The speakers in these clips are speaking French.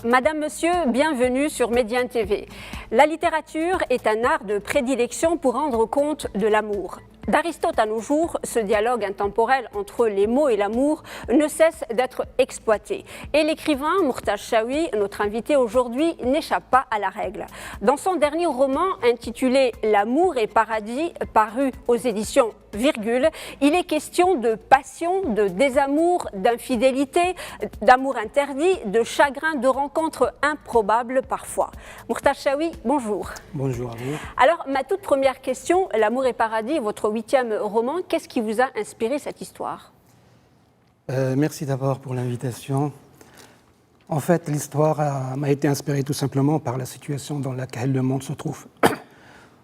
Madame, Monsieur, bienvenue sur Médiane TV. La littérature est un art de prédilection pour rendre compte de l'amour. D'Aristote à nos jours, ce dialogue intemporel entre les mots et l'amour ne cesse d'être exploité. Et l'écrivain Mourtaj Chaoui, notre invité aujourd'hui, n'échappe pas à la règle. Dans son dernier roman intitulé L'amour et paradis, paru aux éditions Virgule, il est question de passion, de désamour, d'infidélité, d'amour interdit, de chagrin, de rencontres improbables parfois. Mourtaj Chaoui, bonjour. Bonjour à vous. Alors, ma toute première question, L'amour et paradis, votre 8e roman, qu'est-ce qui vous a inspiré cette histoire? Merci d'abord pour l'invitation. En fait, l'histoire m'a été inspirée tout simplement par la situation dans laquelle le monde se trouve.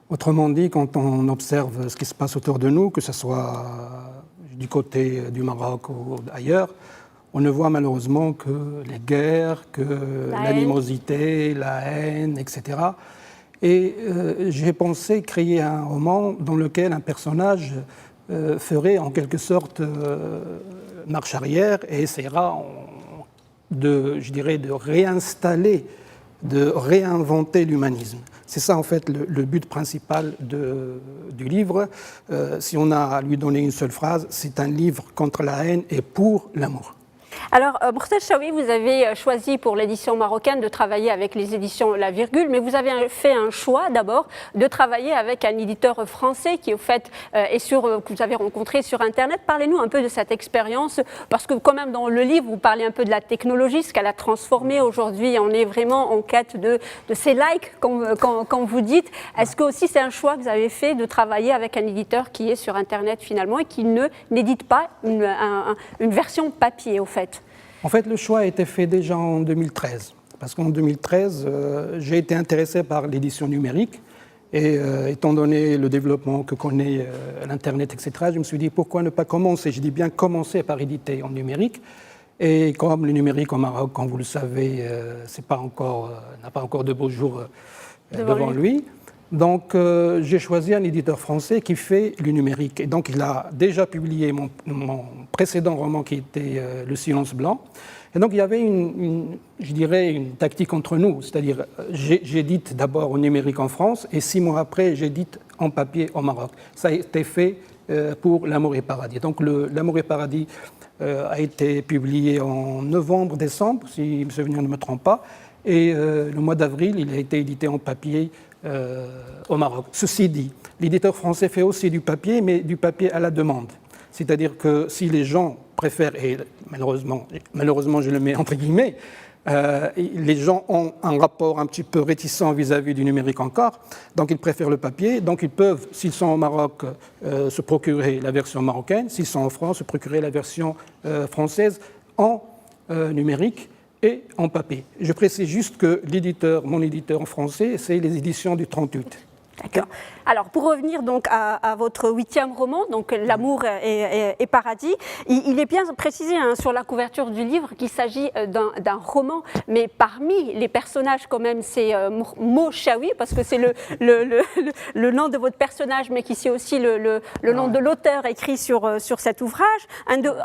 Autrement dit, quand on observe ce qui se passe autour de nous, que ce soit du côté du Maroc ou ailleurs, on ne voit malheureusement que les guerres, que l'animosité, la haine, etc. Et j'ai pensé créer un roman dans lequel un personnage ferait en quelque sorte marche arrière et essaiera de réinstaller, de réinventer l'humanisme. C'est ça en fait le but principal du livre. Si on a à lui donner une seule phrase, c'est un livre contre la haine et pour l'amour. Alors, Mourtaj Chaoui, vous avez choisi pour l'édition marocaine de travailler avec les éditions La Virgule, mais vous avez fait un choix d'abord de travailler avec un éditeur français qui, au fait, que vous avez rencontré sur Internet. Parlez-nous un peu de cette expérience, parce que quand même dans le livre, vous parlez un peu de la technologie, ce qu'elle a transformé aujourd'hui. On est vraiment en quête de ces likes, comme vous dites. Est-ce que aussi c'est un choix que vous avez fait de travailler avec un éditeur qui est sur Internet finalement et qui n'édite pas une version papier, au fait? En fait, le choix a été fait déjà en 2013, parce qu'en 2013, j'ai été intéressé par l'édition numérique, et étant donné le développement que connaît l'Internet, etc., je me suis dit pourquoi ne pas commencer, je dis bien commencer par éditer en numérique, et comme le numérique au Maroc, comme vous le savez, n'a pas encore de beaux jours devant lui. Donc, j'ai choisi un éditeur français qui fait le numérique. Et donc, il a déjà publié mon précédent roman qui était Le Silence blanc. Et donc, il y avait une tactique entre nous. C'est-à-dire, j'édite d'abord au numérique en France et 6 mois après, j'édite en papier au Maroc. Ça a été fait pour L'amour et paradis. Donc, L'amour et paradis a été publié en novembre-décembre, si mes souvenirs ne me trompent pas. Et le mois d'avril, il a été édité en papier au Maroc. Ceci dit, l'éditeur français fait aussi du papier, mais du papier à la demande. C'est-à-dire que si les gens préfèrent, et malheureusement je le mets entre guillemets, les gens ont un rapport un petit peu réticent vis-à-vis du numérique encore, donc ils préfèrent le papier, donc ils peuvent, s'ils sont au Maroc, se procurer la version marocaine, s'ils sont en France, se procurer la version française en numérique et en papier. Je précise juste que mon éditeur en français, c'est les éditions du 38. D'accord. Alors, pour revenir donc à votre 8e roman, donc L'amour et paradis, il est bien précisé sur la couverture du livre qu'il s'agit d'un roman, mais parmi les personnages quand même, c'est Mo Chaoui, parce que c'est le nom de votre personnage, mais qui c'est aussi le nom de l'auteur écrit sur cet ouvrage.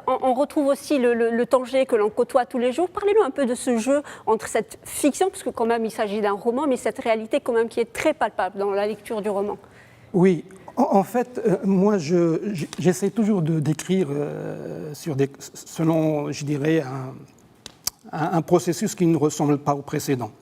On retrouve aussi le Tanger que l'on côtoie tous les jours. Parlez-nous un peu de ce jeu entre cette fiction, parce que quand même il s'agit d'un roman, mais cette réalité quand même qui est très palpable dans la lecture du roman. Oui, en fait, moi j'essaie toujours de décrire selon, je dirais, un processus qui ne ressemble pas au précédent.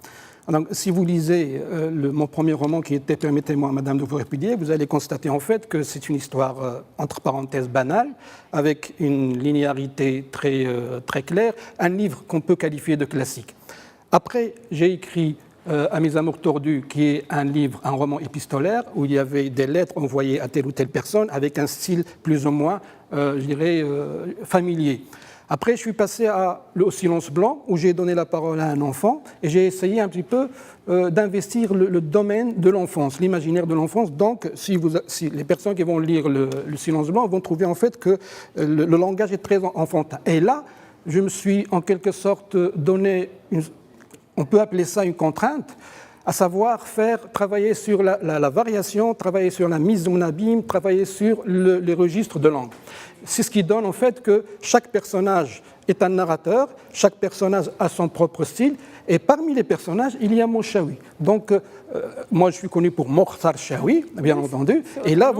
Donc, si vous lisez mon premier roman qui était Permettez-moi, Madame, de vous répudier, vous allez constater en fait que c'est une histoire entre parenthèses banale, avec une linéarité très claire, un livre qu'on peut qualifier de classique. Après, j'ai écrit À mes amours tordus, qui est un roman épistolaire où il y avait des lettres envoyées à telle ou telle personne avec un style plus ou moins, familier. Après, je suis passé au Silence blanc où j'ai donné la parole à un enfant et j'ai essayé un petit peu d'investir le domaine de l'enfance, l'imaginaire de l'enfance. Donc, si les personnes qui vont lire le Silence blanc vont trouver en fait que le langage est très enfantin. Et là, je me suis en quelque sorte donné on peut appeler ça une contrainte, à savoir travailler sur la variation, travailler sur la mise en abîme, travailler sur les registres de langue. C'est ce qui donne en fait que chaque personnage est un narrateur, chaque personnage a son propre style, et parmi les personnages, il y a Mochaoui. Donc, moi, je suis connu pour Mokhtar Chaoui, bien entendu, et là,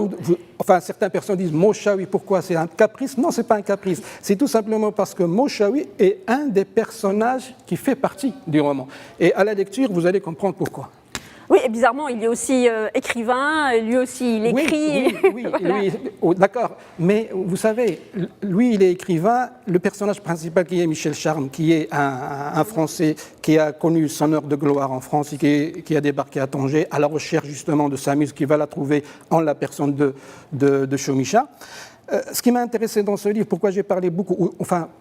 certaines personnes disent Mochaoui, pourquoi? C'est un caprice? Non, ce n'est pas un caprice, c'est tout simplement parce que Mochaoui est un des personnages qui fait partie du roman. Et à la lecture, vous allez comprendre pourquoi. Oui, et bizarrement, il est aussi écrivain, lui aussi, il écrit. Oui, voilà. D'accord. Mais vous savez, lui, il est écrivain. Le personnage principal qui est Michel Charme, qui est un Français qui a connu son heure de gloire en France et qui a débarqué à Tanger à la recherche justement de sa muse, qui va la trouver en la personne de Chaumicha. Ce qui m'a intéressé dans ce livre, pourquoi j'ai parlé beaucoup,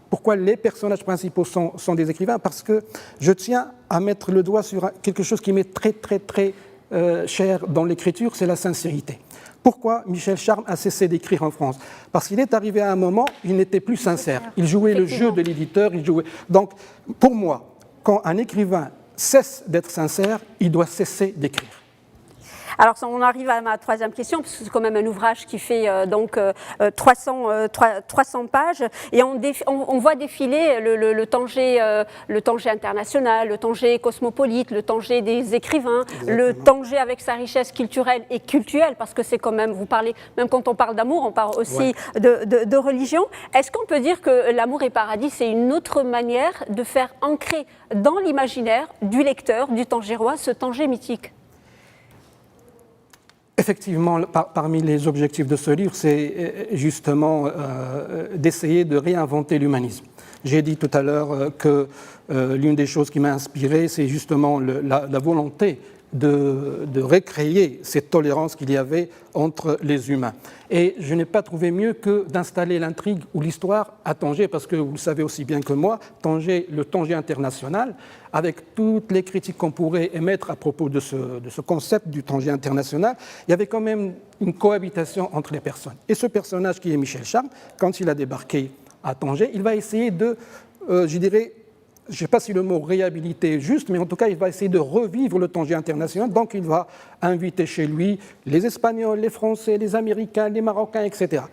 pourquoi les personnages principaux sont des écrivains, parce que je tiens à mettre le doigt sur quelque chose qui m'est très, très, très cher dans l'écriture, c'est la sincérité. Pourquoi Michel Charme a cessé d'écrire en France? Parce qu'il est arrivé à un moment, il n'était plus sincère. Il jouait le jeu de l'éditeur, Donc, pour moi, quand un écrivain cesse d'être sincère, il doit cesser d'écrire. Alors, on arrive à ma troisième question, parce que c'est quand même un ouvrage qui fait 300 pages, et on voit défiler le Tanger international, le Tanger cosmopolite, le Tanger des écrivains, exactement, le Tanger avec sa richesse culturelle et cultuelle, parce que c'est quand même, vous parlez, même quand on parle d'amour, on parle aussi de religion. Est-ce qu'on peut dire que L'amour et paradis, c'est une autre manière de faire ancrer dans l'imaginaire du lecteur, du Tangérois, ce Tanger mythique? Effectivement, parmi les objectifs de ce livre, c'est justement d'essayer de réinventer l'humanisme. J'ai dit tout à l'heure que l'une des choses qui m'a inspiré, c'est justement la volonté de recréer cette tolérance qu'il y avait entre les humains. Et je n'ai pas trouvé mieux que d'installer l'intrigue ou l'histoire à Tanger, parce que vous le savez aussi bien que moi, Tanger, le Tanger international, avec toutes les critiques qu'on pourrait émettre à propos de ce concept du Tanger international, il y avait quand même une cohabitation entre les personnes. Et ce personnage qui est Michel Charme, quand il a débarqué à Tanger, il va essayer de, je dirais, je ne sais pas si le mot réhabiliter est juste, mais en tout cas, il va essayer de revivre le Tanger international. Donc, il va inviter chez lui les Espagnols, les Français, les Américains, les Marocains, etc.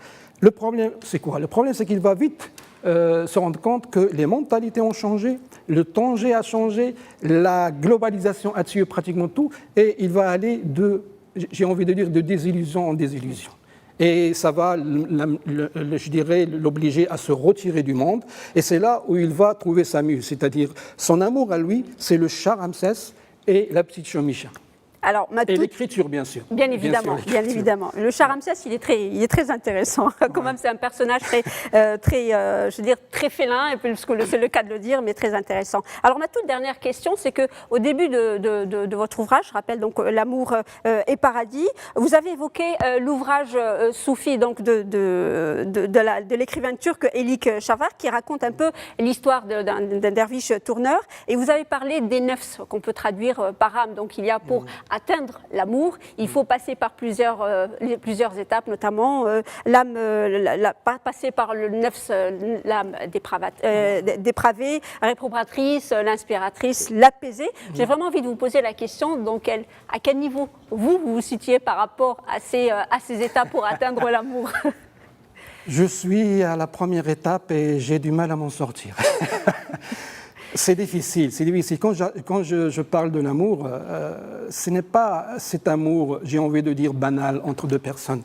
Le problème, c'est quoi? Le problème, c'est qu'il va vite se rendre compte que les mentalités ont changé, le Tanger a changé, la globalisation a tué pratiquement tout, et il va aller j'ai envie de dire, de désillusion en désillusion. Et ça va, je dirais, l'obliger à se retirer du monde. Et c'est là où il va trouver sa muse, c'est-à-dire son amour à lui, c'est le Shah Ramsès et la petite Chaumicha. Alors, et l'écriture, bien sûr. Bien évidemment, bien évidemment. Le Shah Ramsès, il est très intéressant. Quand même, c'est un personnage je veux dire, très félin, et puis, c'est le cas de le dire, mais très intéressant. Alors, ma toute dernière question, c'est qu'au début de votre ouvrage, je rappelle donc L'amour et paradis, vous avez évoqué l'ouvrage soufi donc, de l'écrivain turc Elik Şafak, qui raconte un peu l'histoire d'un derviche tourneur, et vous avez parlé des nefs, qu'on peut traduire par âme. Donc, il y a pour atteindre l'amour, il faut passer par plusieurs étapes, notamment passer par le nefs, l'âme dépravée, réprobatrice, l'inspiratrice, l'apaisée. J'ai vraiment envie de vous poser la question, à quel niveau vous vous situez par rapport à ces étapes pour atteindre l'amour? Je suis à la première étape et j'ai du mal à m'en sortir. C'est difficile, c'est difficile. Quand je parle de l'amour, ce n'est pas cet amour, j'ai envie de dire, banal entre deux personnes.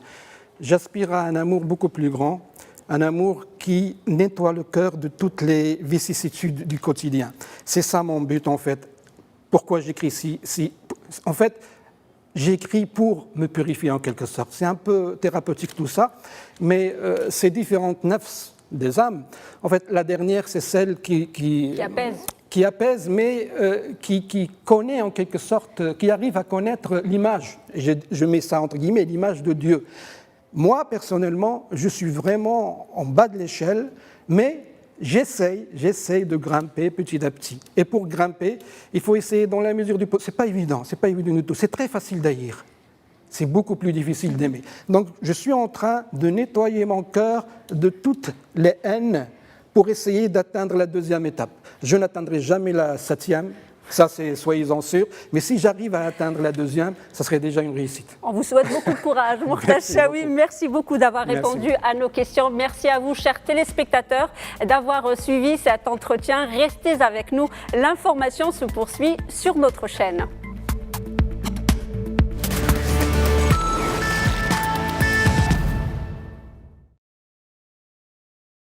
J'aspire à un amour beaucoup plus grand, un amour qui nettoie le cœur de toutes les vicissitudes du quotidien. C'est ça mon but, en fait. Pourquoi j'écris en fait, j'écris pour me purifier en quelque sorte. C'est un peu thérapeutique tout ça, mais ces différentes nefs des âmes. En fait, la dernière, c'est celle qui apaise, mais qui connaît en quelque sorte, qui arrive à connaître l'image, je mets ça entre guillemets, l'image de Dieu. Moi, personnellement, je suis vraiment en bas de l'échelle, mais j'essaye de grimper petit à petit. Et pour grimper, il faut essayer dans la mesure du possible. C'est pas évident du tout. C'est très facile d'haïr. C'est beaucoup plus difficile d'aimer. Donc, je suis en train de nettoyer mon cœur de toutes les haines pour essayer d'atteindre la deuxième étape. Je n'atteindrai jamais la septième, Ça, c'est soyez-en sûrs. Mais si j'arrive à atteindre la deuxième, ça serait déjà une réussite. On vous souhaite beaucoup de courage, Mourtaj Chaoui. Merci beaucoup d'avoir répondu à nos questions. Merci à vous, chers téléspectateurs, d'avoir suivi cet entretien. Restez avec nous. L'information se poursuit sur notre chaîne.